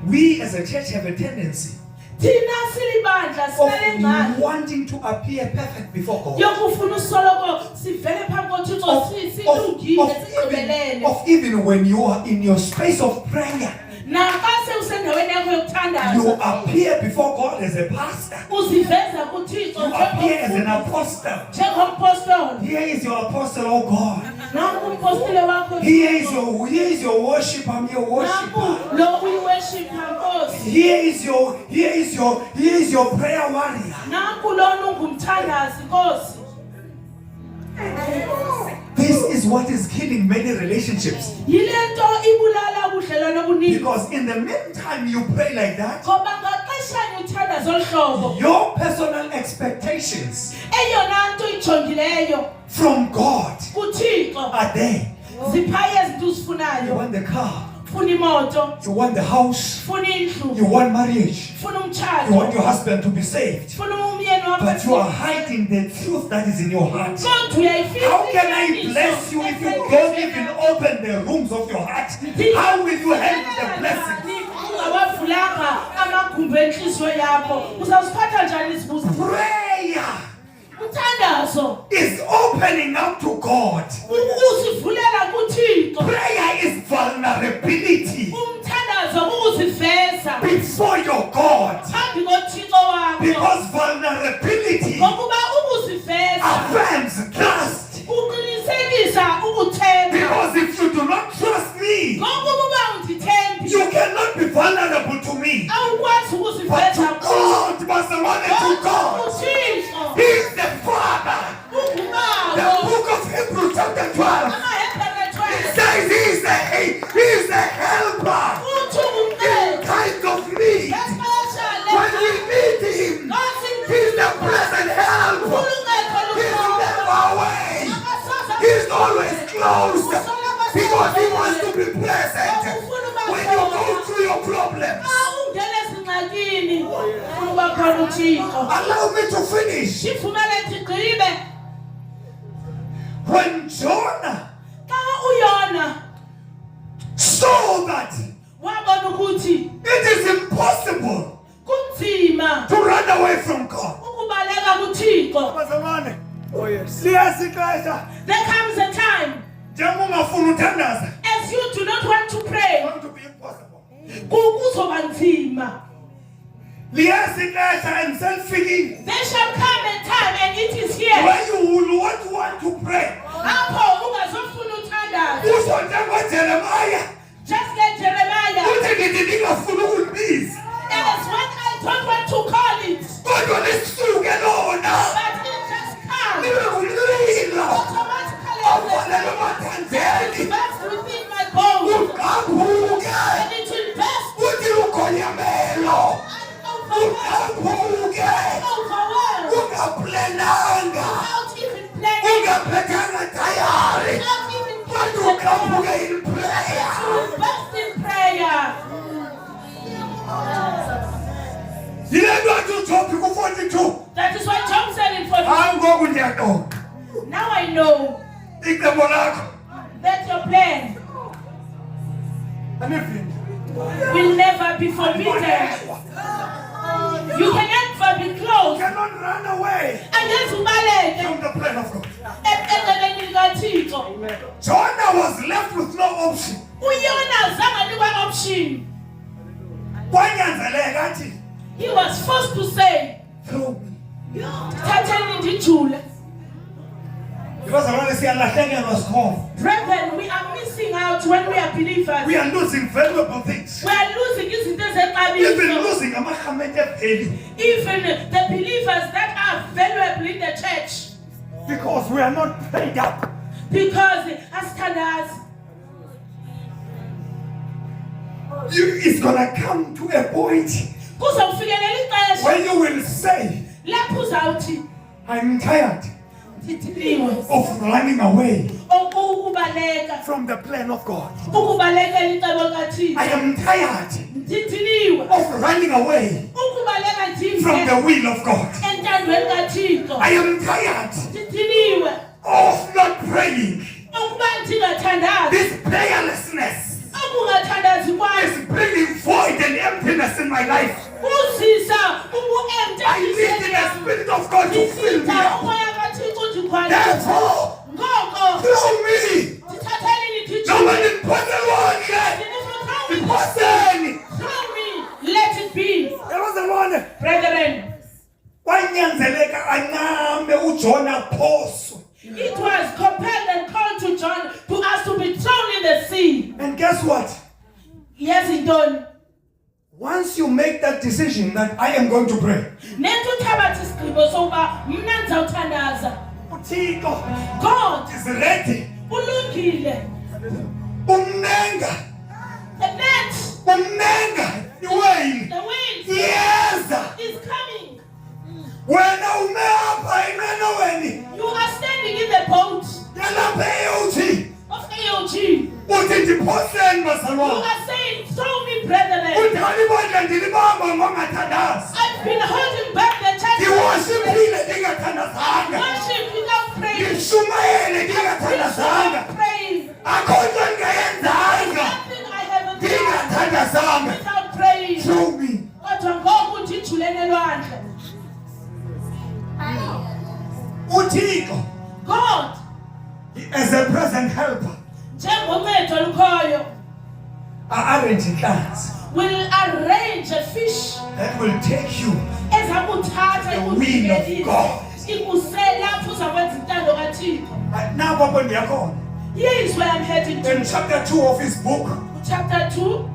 We as a church have a tendency Thina silibandla sinale ngxaki of wanting to appear perfect before God. yokufuna usoloko sivele phambi koThixo silungile sigqibelele. Of even when you are in your space of prayer, Naxa sewusendaweni yakho you yokuthandaza, appear before God as a pastor. uziveza kuThixo You appear as an njengomfundisi, apostle. njengompostoli. Here is your apostle, oh God. Nanku umpostile wakho. Here is your worship. I'm your worshiper. Nanku lo uyiworship Nkosi. Here is your prayer warrior. Nanku lona ungumthandazi Nkosi. This is what is killing many relationships. Yile nto ibulala ubudlelwane obuninzi. Because in the meantime you pray like that, Ngoba ngaxeshanye uthandaza olu hlobo, your personal expectations eyona nto ijongileyo from God kuThixo are there. ziphaya ezinto You uzifunayo. want the car, Funa imoto, you want the house, funa indlu, you want marriage, funa you want umtshato, your husband to be saved. funa umyeni wakho. But you are hiding the truth that is in your heart. Kodwa uyayifihla How can I iqiniso bless you if you esenhliziyweni don't even yakho. open the rooms of your heart? How will you handle the blessing? Ungawavulanga amagumbi enhliziyo yakho, uzaziphatha njani izibuzo? Prayer Umthandazo is opening up to God. ukuzivulela kuThixo. Prayer is vulnerability Umthandazo ukuziveza before your God. phambi koThixo wakho. Because vulnerability Ngokuba ukuziveza affirms trust. uqinisekisa ukuthemba. Because if you do not trust me, Ngokuba undithembi, you cannot be vulnerable to me. awukwazi But ukuziveza to God, Pastor One, to God, kuThixo. He is the Father. The Ungumama. book of Hebrews chapter 12 AmaHebrew 12 says He is the helper uthi in ungumncedi. times of need. Ngexesha When we le- need Him, He's the present help. He's never away. He's always close because He wants to be present when you go through your problems. Xa ungena ezingxakini, ufuna uba khona uThixo. Allow me to finish. Ndivumele ndigqibe. When Jonah Xa uYona saw that wabona ukuthi it is impossible kunzima to run away from God, ukubaleka kuThixo, there comes a time as you do not want to pray, going to be impossible. kuzoba nzima. Liyasixesha and self-feeding. There shall come a time, and it is here. Where you will want to pray. Apho ungazofuna uthandaza. Usho njengoJeremiah. Just like Jeremiah. Uthi ngithi ngingafuni ukulibiza. That is what I don't want to call it. Kodwa lisuke lona. But it just comes. Libe ngumlilo. Automatically. Awufanele mathanjeni. It bursts within my bones. Uqhambuke. And it will burst. Uthi ukhonyamelo. Uqhambuke. Overwhelmed. Ungaplananga. Without even planning. Ungaphethanga tayari. Without even Kodwa planning. uqhambuke in prayer. Burst in prayer. Yile nto athi uJob ku-42. That is what Job said in 40. Hayi ngoku ndiyaqonda. Now I know Icebo lakho. that your plan Anivini. will never be forbidden. You can never be You close. cannot run away Angeze ubaleke from the plan of God. eceleni likaThixo. Jonah was left with no option. uYona azange anikwe option. Kwanyanzeleka athi, He was forced to say, throw me. thatheni ndijule. Bazalwane siyalahlekelwa sikhona. Brethren, we are missing out when we are believers. We are losing valuable things. We are losing izinto Even zexabiso. losing amahamete value Even the believers that are valuable in the church. because we are not prayed up. Because asithandazi. It's gonna come to a point Kuzofikelela ixesha when you will say, lapho uzawuthi I'm tired ndidiniwe. of running away Ukubaleka. from the plan of God. Ukubalekela icebo I likaThixo. am tired Ndidiniwe. of running away Ukubaleka from the ndive will of God. entandweni kaThixo. I am tired Ndidiniwe. of not praying. Ukuba ndingathandazi. This prayerlessness Ukungathandazi kwami. is bringing void and emptiness in my life. Kuzisa ubu-empty I need the Spirit of God to fill me Ngizidinga up. umoya kaThixo ugcwalise. Therefore, Ngoko through me, ndithatheni nithijule. noma ndiphoselonke, ndiphoseni. Throw me. Let it be. Yabazalwane, Brethren, kwanyanzeleka ancame uJona phoswe. it was compelled and called to John to us to be thrown in the sea. And guess what? Yes, it done. Once you make that decision that I am going to pray, Nento uthabatha isigqibo sokuba mna ndizawuthandaza. uThixo God is ready. ulungile. Umnenga, The net, iwayini. the wind Yeza. is coming. Wena ume apha enqanaweni. You are standing in the boat Yalapha eyothi. of AOG. Uthi ndiphoseni You bazalwane. are saying, throw me, brethren. Uthi alibandla ndilibamba ngongathandazi. I've been holding back the church. Ndiwoshiphile I ndingathandazanga. worship without praying. Ndishumayele ndingathandazanga. Without praying. Akho nto ndingayenzanga Nothing I haven't done ndingathandazanga. without praying. Through me. Kodwa ngoku ndijulene elwandle. uThixo God, as a present helper njengomncedi olukhoyo, arrange inhlanzi will arrange a fish that will take you ezakuthatha the will of God. ikuse lapho uzakwenza intando kaThixo. Now apho ndiyakhona. Here is where I'm heading to. In chapter 2 of his book, Chapter 2,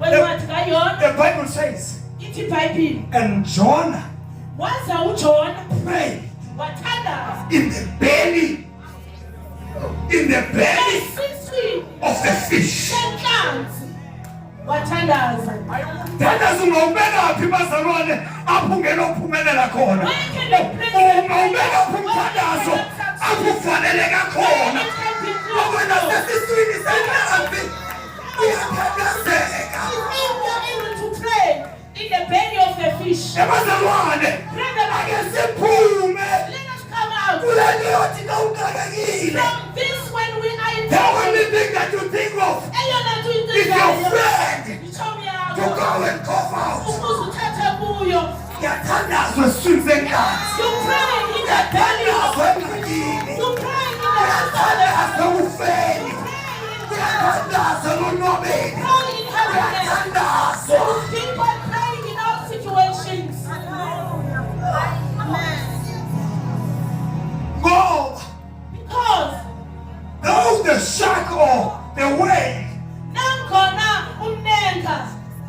wencwadi kaYona, the Bible says, ithi iBhayibhile, and Jonah waza uJona prayed wathandaza in the belly esiswini of the fish. senhlanzi, wathandaza. Thandaza ungawubeka phi bazalwane apho ungenophumelela khona. Where can the place Ungawubeka phi umthandazo apho ufaneleka khona. Ngoba sesiswini senhlanzi uyathandazeka. If you are able to pray in the belly of the fish, Bazalwane ake siphume let us come out kule nto yothi xa uxakekile. from this when we are in The only thing that you think of eyona nto is your uyincengayo friend yitshomi to yakho go and cough out. ukuze uthathe kuyo. Uyathandazwa eswini senhlanzi. You pray in the belly of Uyathandazwa the fish. engxakini. You pray in the midst of the Uyathandazwa ufeni. pray in Uyathandazwa lonwabeni. pray in happiness. Uyathandazwa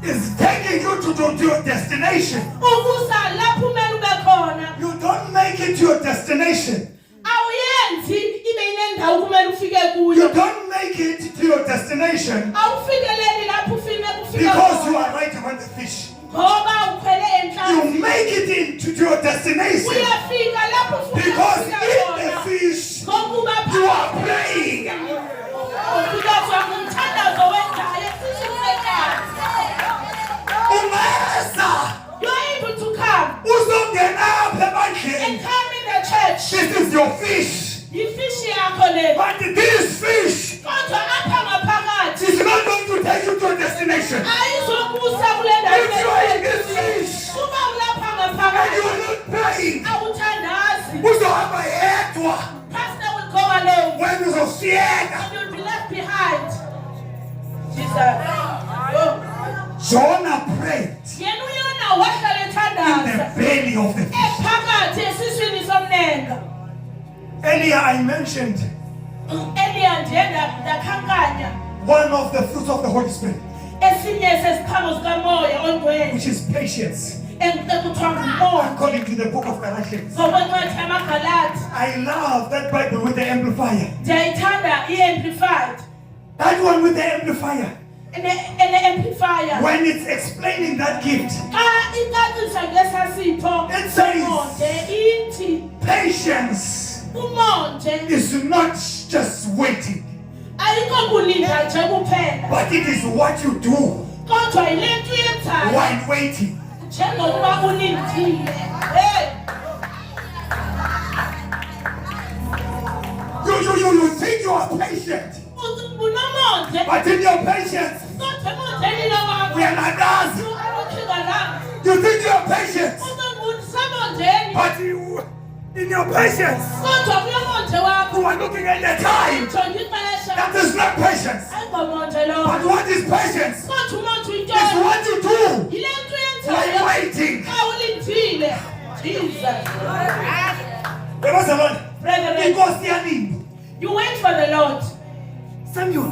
is taking you to your destination. ukusa lapho umele ube khona You don't make it to your destination. awuyenzi ibe inendawo kumele ufike kuyo You don't make it to your destination awufikeleli lapho ufike because you are right on the fish. ngoba ukhwele You enhlanzi make it into your destination uyafika lapho ufike because ufika in the khona fish ngokuba you are praying. ufikazwa ngumthandazo wendawo esishisekana Umesa you're able to come uzongena and ebandleni. come in the church This is your fish. ifishi yakho le But this fish kodwa apha ngaphakathi is not going to take you to a destination. ayizokusa kule If you are in ndawo this fish uma ulapha and you ngaphakathi are not praying, awuthandazi uzohamba yedwa pastor will go alone when uzoshiyeka. and you'll be left behind Jesus Jonah prayed yena uyona wahlala in ethandaza the belly of the fish. ephakathi esiswini somnenga Earlier I mentioned Eliya ndiye ndakhankanya one of the fruits of the Holy Spirit, esinye sesiqhamo sikamoya ongcwele which is patience. ekuthiwa ngumoya According to the book of Galatians. ngokwencwadi yamaGalathi I love that Bible with the amplifier. ndiyayithanda i-amplified That one with the amplifier. ene-amplifier When it's explaining that gift, xa icacisa ngesasipho It says- umonde ithi patience umonde is not just waiting, ayikho kulinda nje kuphela but it is what you do kodwa yile nto uyenzayo while waiting. njengokuba ulindile hey You think you are patient, unomonde but in your patience, kodwa emondeni lo wakho we are not us. alokhikalanga You think you are patient, usemondeni but in your patience, kodwa kuyomonde wakho you are looking at the time. jonga ixesha That is not patience. ayingomonde lo But what is patience? kodwa umonde It's uyintoni what you do yile nto while uyenzayo waiting. xa ulindile Jesus Brethren, brethren inkosi yalinda. you wait for the Lord Samuel,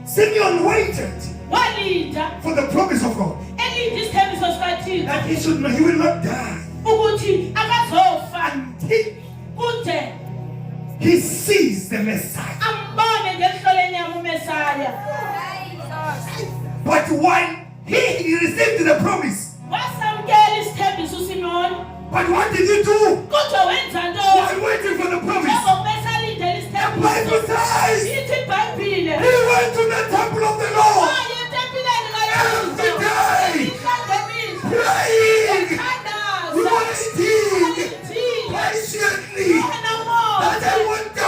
Simeon waited walinda for the promise of God. elinda isithembiso sikaThixo That he will not die ukuthi akazofa until kude he sees the Messiah. ambone ngelihlo lenyama uMesaya But while he received the promise, wasamkela isithembiso uSimoni but what did he do kodwa wenza ntoni while waiting for the promise? njengokubesalindela The Bible isithembiso says ithi ibhayibhile he went to the temple of the Lord waye etempileni every day, kaYehova praying, thandaza waiting patiently that I won't die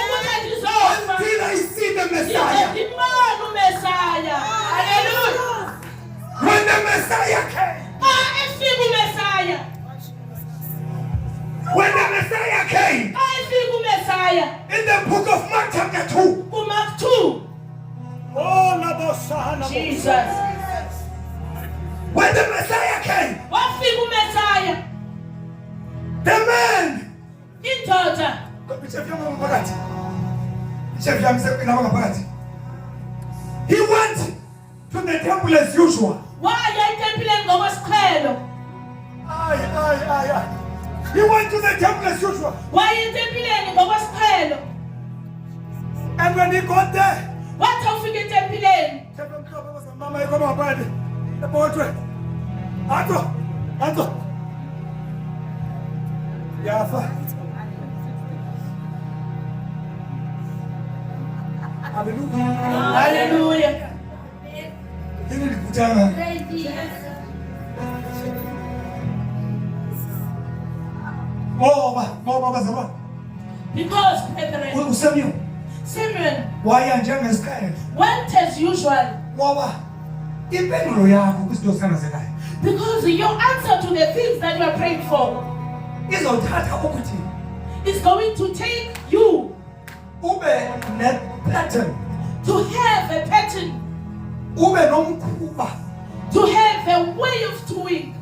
ukuthi ndizofa until I see the Messiah. ndibone uMesaya haleluya When the Messiah came, xa efika uMesaya when the Messiah came, xa efika uMesaya in the book of Mark chapter 2, kuMark 2 Jesus when the Messiah came, wafika uMesaya the man, indoda he went to the temple as usual. waya etempileni ngokwesiqhelo He went to the temple as usual. waya etempileni ngokwesiqhelo And when he got there, wathi ufika etempileni haleluya because brethren Simeon went as usual because your answer to the things that you are praying for is going to take you to have a pattern, to have a way of doing,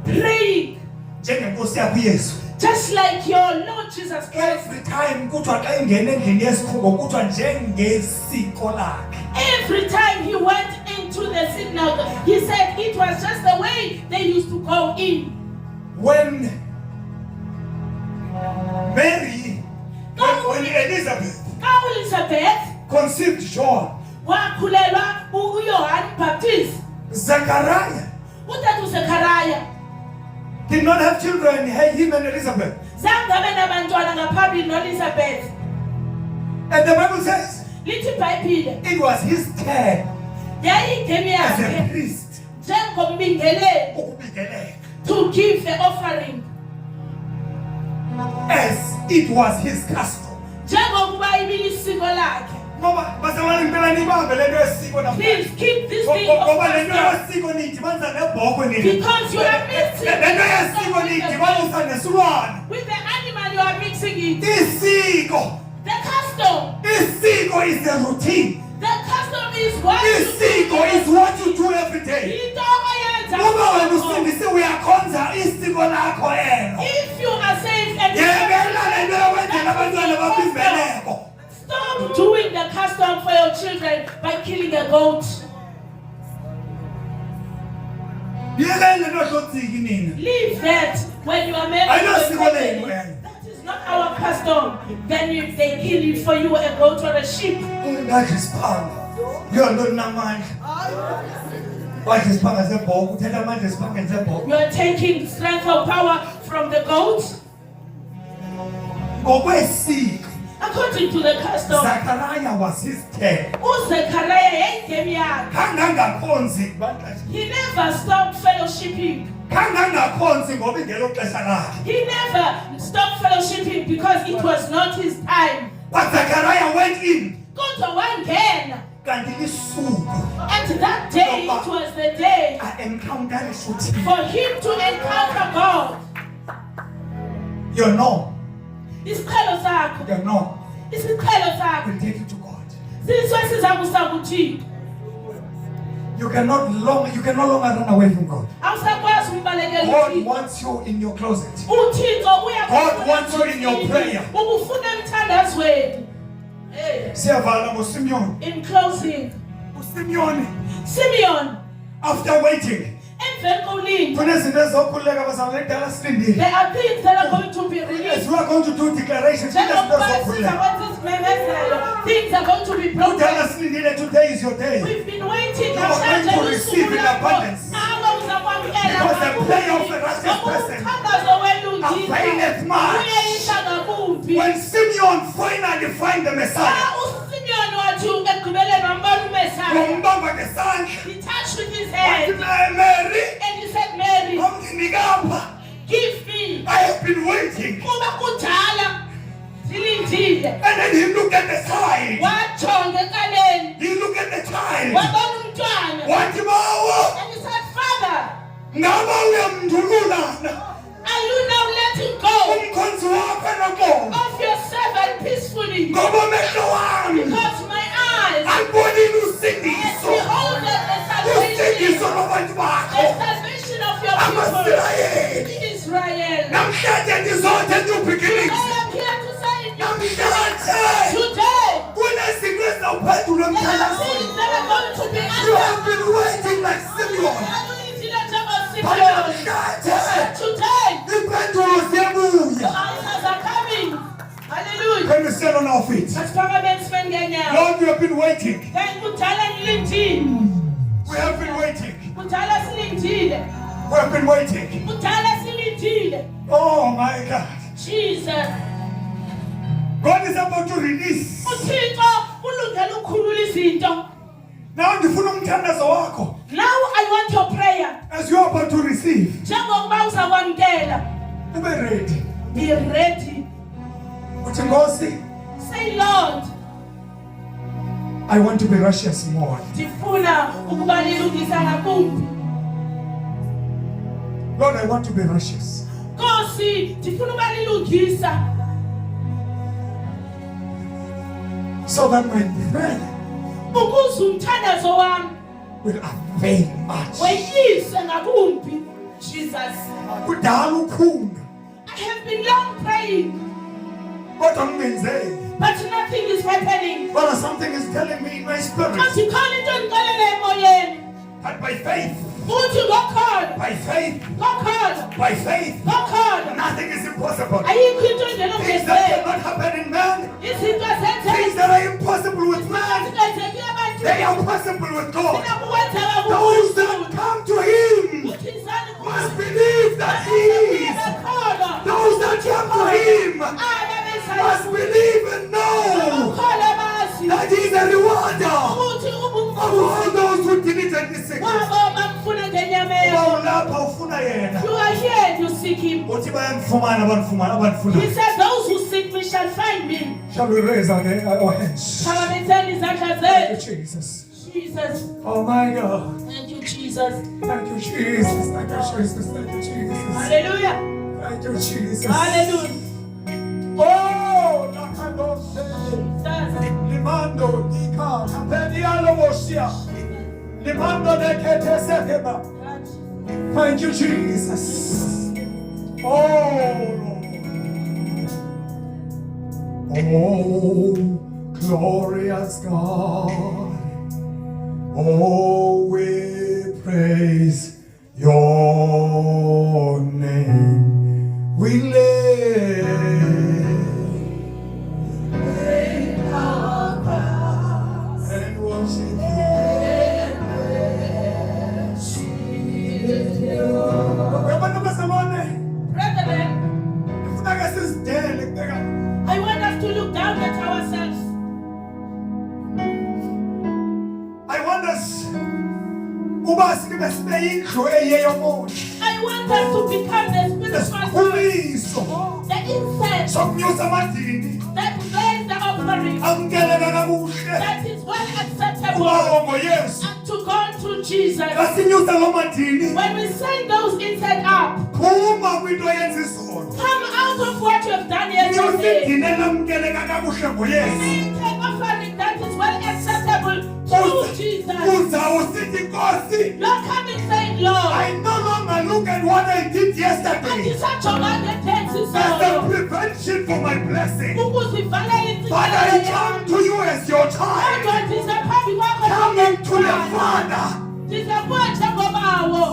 praying, Just like your Lord Jesus Christ. Every time kuthiwa xa ingena endlini yesikhuko kuthiwa njengesiko lakhe. Every time he went into the synagogue, he said it was just the way they used to go in. When Mary, when Elizabeth Elizabeth conceived John, wakhulelwa uYohane Baptist, Zachariah utata uZechariah did not have children, him and Elizabeth. zangabe nabantwana ngaphambili noElizabeth. And the Bible says Lithi iBhayibhile it was his turn yayingemi as a yakhe priest njengombingeleli ukubingelela, to give the offering, as it was his custom. njengokuba ibilisiko lakhe. Ngoba bazalwane impela nibambe lento yesiko Please namhlanje. keep this thing of Ngoba lento custom, yesiko nidibanisa nebhokhwe nini. because you are mixing Lento yesiko nidibanisa nesilwane. with the animal, you are mixing it. Isiko, The custom, isiko is the routine. the custom is what Isiko is what you do every day. Into oyenza. Ngoba wena usindise uyakhonza isiko lakho elo. If you are saved and Yekela lento yokwenzela abantwana bakho imbeleko. stop doing the custom for your children by killing a goat. Yekela lento yohloziki nina. Leave that when you are married. I know to a siko family. lenu wena. That is not our custom. Then they kill it for you, a goat or a sheep. Ngazisipanga. Yonto namandla. Wazisipanga zebhokhwe, uthetha amandla esipangeni zebhokhwe. You are taking strength or power from the goat. Ngokwesiko, According to the custom, Zachariah was his turn. uZechariah yayingemi yakhe. Kangangakhonzi bantu. He never stopped fellowshipping. Kangangakhonzi ngoba ingelo xesha lakhe. He never stopped fellowshipping because it was not his time. But Zachariah went in. Kodwa wangena. Kanti isuku And that day, it was the day encounter isuthi. for him to encounter God. You know, Isiqhelo sakho, you know, isiqhelo sakho. will take you to God. Siswe sizakusa kuThixo. You can no longer run away from God. Awusakwazi umbalekela God uThixo. wants you in your closet. uThixo uyakufuna God wants you in your prayer. ukufuna emthandazweni. Hey. Siyavala ngoSimeon. In closing, uSimeon, Simeon, after waiting, emveni kokulinda, kunezinto ezokhuleka bazalwane ekudala silindile. there are things that are going to be As released. we are going to do declarations, kunezinto Njengoba ezokhuleka. sizakwenza isimemezelo, things are going to be Kudala broken. silindile, today is your day. We've been waiting. You are going to receive in abundance. Because the prayer of a righteous person availeth much. When Simeon finally find the Messiah, ngombamba ngesandla, He touched with his wathi hand Mary, and he said, Mary, nginikapha. give me. I have been waiting. Kuba kudala silindile. And then he looked at the side. Wajonga ekaleni. He looked at the child. Wabona umntwana. Wathi bawo, And he said, Father, ngaba uyamndulula are you now letting go umkhonzi wakho nomoya. of your servant peacefully? Ngoba amehlo wami Because my eyes alibonile has usindiso. beholded Usindiso lwabantu the bakho. salvation of your people, AmaSirayeli. Israel. Namhlanje ndizothi new I beginnings. am here to say it Namhlanje today. kunezinto ezizawuphendula There are emthandazweni. things that are going to be You have answered. been waiting like Simeon. But But namhlanje today, impendulo ziyabuya. answers are coming. Hallelujah. Can we stand on our feet? Asiphakame sibe ngenyawo. Lord, we have been waiting. Kanti kudala nilindile. We have been waiting. Kudala silindile. We have been waiting. Kudala silindile. Oh my God. Jesus. God is about to release. uThixo ulungele ukukhulula izinto. Now ndifuna umthandazo wakho. Now I want your prayer. As you are about to receive, Njengokuba uzakwamkela. ube ready. Be ready. Uthi Nkosi, Say, Lord, I want to be righteous more. ndifuna ukuba nilungisa ngakumbi. Lord, I want to be righteous. Nkosi, ndifuna ukuba nilungisa. So that my prayer Ukuze umthandazo wami will avail much. weyise ngakumbi. Jesus. Kudala ukhuna. I have have been long praying, Kodwa ngenzeki. but nothing is happening. But something is telling me in my spirit. Kodwa ikhona into engixelela emoyeni. That by faith, Uthi ngokholwa, by faith, ngokholwa, by faith, ngokholwa. nothing is impossible. Ayikho into engena Things that ongenzeki. cannot happen in man, Izinto things zenzeka that are impossible with man, zingenzeki abantu. they are possible with God. Thina kukwenzeka Those that kuKhristu. come to Him Uthi izani must believe that He is. bakholwa. Those that come to Him Aba besayo. must believe and know Bakholwa bazi. that He is a rewarder Uthi of ubunqobo all those who diligently seek Him. wabo bamfuna ngenyameko. Uba ulapha ufuna yena. You are here and you seek him. Uthi bayamfumana abanifumana abanifuna. He said, those who seek me shall find me. Shall we raise our hands? Kama betheni izandla Thank you, zethu. Jesus. Jesus. Oh my God. Thank you, Jesus. Thank you, Jesus. Thank you, Jesus. Thank you, Jesus. Hallelujah. Thank you, Jesus. Hallelujah. Oh, Nakandose. Jesus. Limando Dika. Penialo Moshia. Limando Nekete Sekeba. Thank you, Jesus. Oh, Lord. Oh, glorious God. Oh, we praise your name. We lay our crowns and worship you. Brethren, I want us to look down at ourselves. I want us I want us to become the spiritual, the incense that blaze the offering, that is well acceptable unto God through Jesus. When we send those incense up, come out of what you have done yesterday. Make an offering that is well acceptable to Jesus. Lord, come and say, Lord, I no longer look at what I did yesterday as a prevention for my blessing. But I come to you as your child, coming to the Father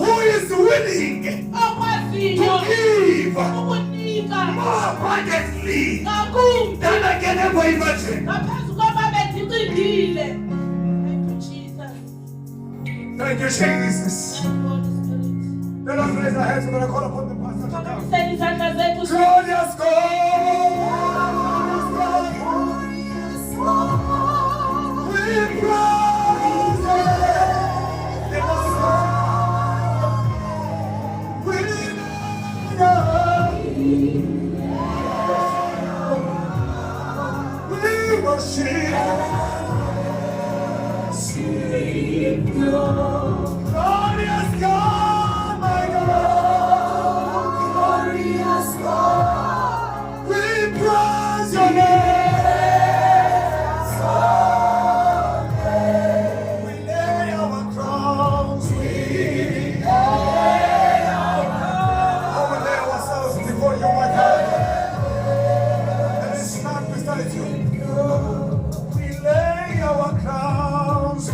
who is willing to give more abundantly than I can ever imagine. Thank you, Jesus. Let us raise our hands. We're going to call upon the pastor to come. Glorious God, we praise we worship. Glorious God, my God, glorious God, we praise your name. We lay our crowns, we lay ourselves before you, my God, and stand beside you. We lay our crowns,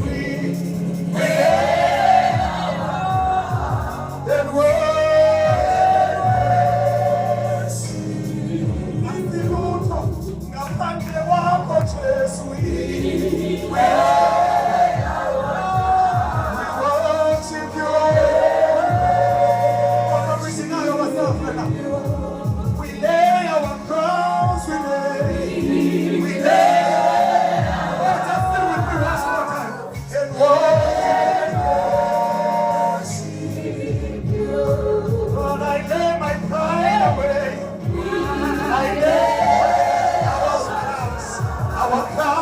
our crowns.